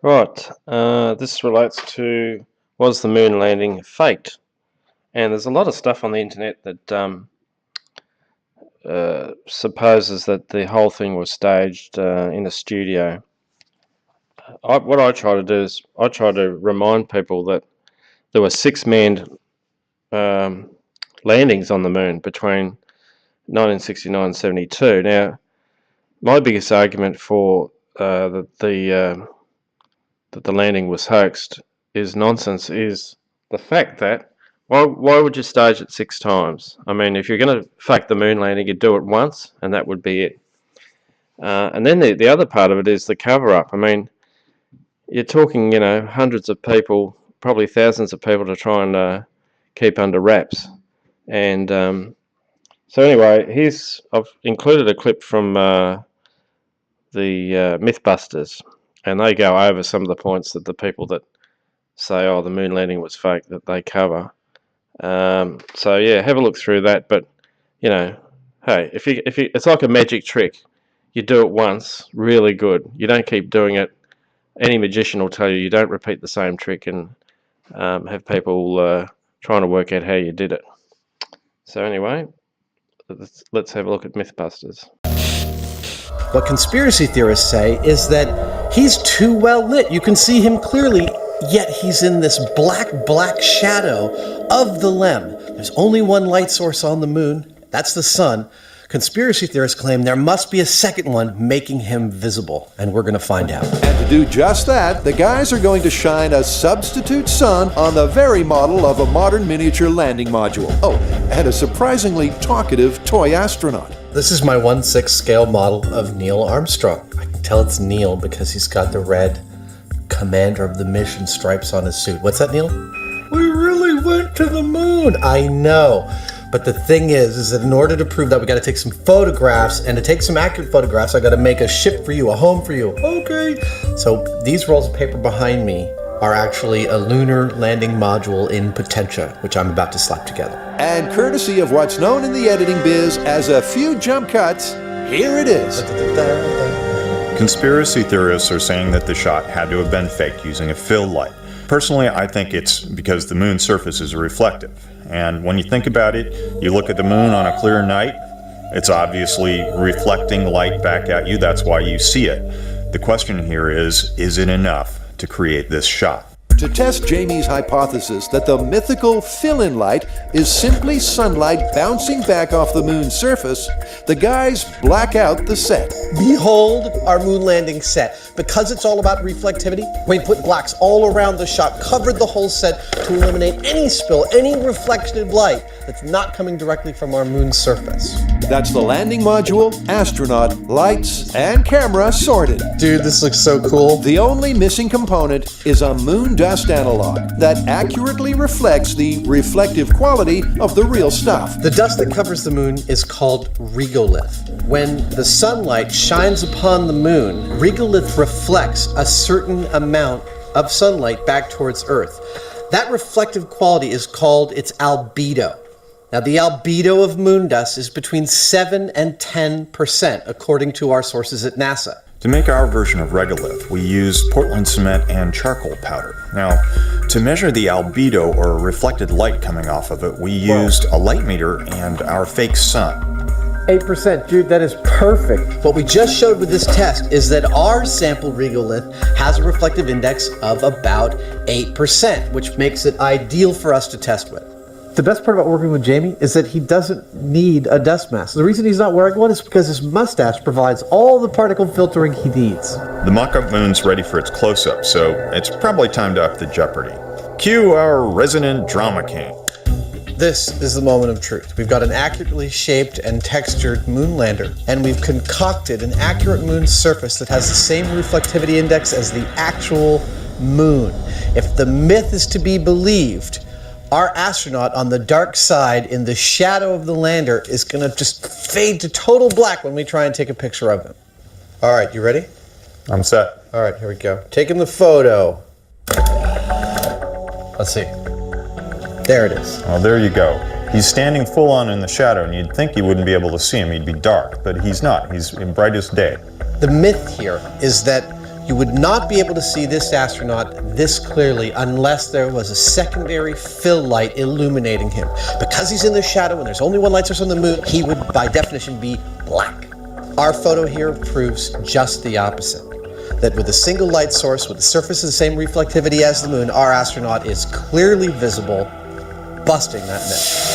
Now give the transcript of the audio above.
Right, this relates to was the moon landing faked? And there's a lot of stuff on the internet that supposes that the whole thing was staged in a studio. What I try to do is I try to remind people that there were six manned um, landings on the moon between 1969 and 72. Now, my biggest argument for that the landing was hoaxed is nonsense. Is the fact that why would you stage it six times? I mean, if you're going to fake the moon landing, you'd do it once, and that would be it. And then the other part of it is the cover up. I mean, you're talking, hundreds of people, probably thousands of people to try and keep under wraps. And so anyway, I've included a clip from the Mythbusters, and they go over some of the points that the people that say, "Oh, the moon landing was fake," that they cover. So yeah, have a look through that. But hey, if you, it's like a magic trick. You do it once, really good. You don't keep doing it. Any magician will tell you you don't repeat the same trick and have people trying to work out how you did it. So anyway, let's have a look at Mythbusters. What conspiracy theorists say is that he's too well lit. You can see him clearly, yet he's in this black shadow of the LEM. There's only one light source on the moon. That's the sun. Conspiracy theorists claim there must be a second one making him visible, and we're going to find out. And to do just that, the guys are going to shine a substitute sun on the very model of a modern miniature landing module. Oh, and a surprisingly talkative toy astronaut. This is my 1/6 scale model of Neil Armstrong. I can tell it's Neil because he's got the red Commander of the Mission stripes on his suit. What's that, Neil? We really went to the moon. I know. But the thing is that in order to prove that, we got to take some photographs, and to take some accurate photographs, I got to make a ship for you, a home for you. Okay. So these rolls of paper behind me are actually a lunar landing module in Potentia, which I'm about to slap together. And courtesy of what's known in the editing biz as a few jump cuts, here it is. Conspiracy theorists are saying that the shot had to have been faked using a fill light. Personally, I think it's because the moon's surface is reflective. And when you think about it, you look at the moon on a clear night, it's obviously reflecting light back at you. That's why you see it. The question here is it enough to create this shot? To test Jamie's hypothesis that the mythical fill-in light is simply sunlight bouncing back off the moon's surface, the guys black out the set. Behold our moon landing set. Because it's all about reflectivity, we put blacks all around the shot, covered the whole set to eliminate any spill, any reflected light that's not coming directly from our moon's surface. That's the landing module, astronaut, lights, and camera sorted. Dude, this looks so cool. The only missing component is a moon dust analog that accurately reflects the reflective quality of the real stuff. The dust that covers the moon is called regolith. When the sunlight shines upon the moon, regolith reflects a certain amount of sunlight back towards Earth. That reflective quality is called its albedo. Now, the albedo of moon dust is between 7 and 10%, according to our sources at NASA. To make our version of regolith, we used Portland cement and charcoal powder. Now, to measure the albedo or reflected light coming off of it, we used a light meter and our fake sun. 8%, dude, that is perfect. What we just showed with this test is that our sample regolith has a reflective index of about 8%, which makes it ideal for us to test with. The best part about working with Jamie is that he doesn't need a dust mask. The reason he's not wearing one is because his mustache provides all the particle filtering he needs. The mock-up moon's ready for its close-up, so it's probably time to up the jeopardy. Cue our resident drama king. This is the moment of truth. We've got an accurately shaped and textured moon lander, and we've concocted an accurate moon surface that has the same reflectivity index as the actual moon. If the myth is to be believed, our astronaut on the dark side in the shadow of the lander is going to just fade to total black when we try and take a picture of him. All right, you ready? I'm set. All right, here we go. Taking the photo. Let's see. There it is. Well, there you go. He's standing full on in the shadow, and you'd think you wouldn't be able to see him. He'd be dark, but he's not. He's in brightest day. The myth here is that You would not be able to see this astronaut this clearly unless there was a secondary fill light illuminating him. Because he's in the shadow and there's only one light source on the moon, he would by definition be black. Our photo here proves just the opposite. That with a single light source, with the surface of the same reflectivity as the moon, our astronaut is clearly visible, busting that myth.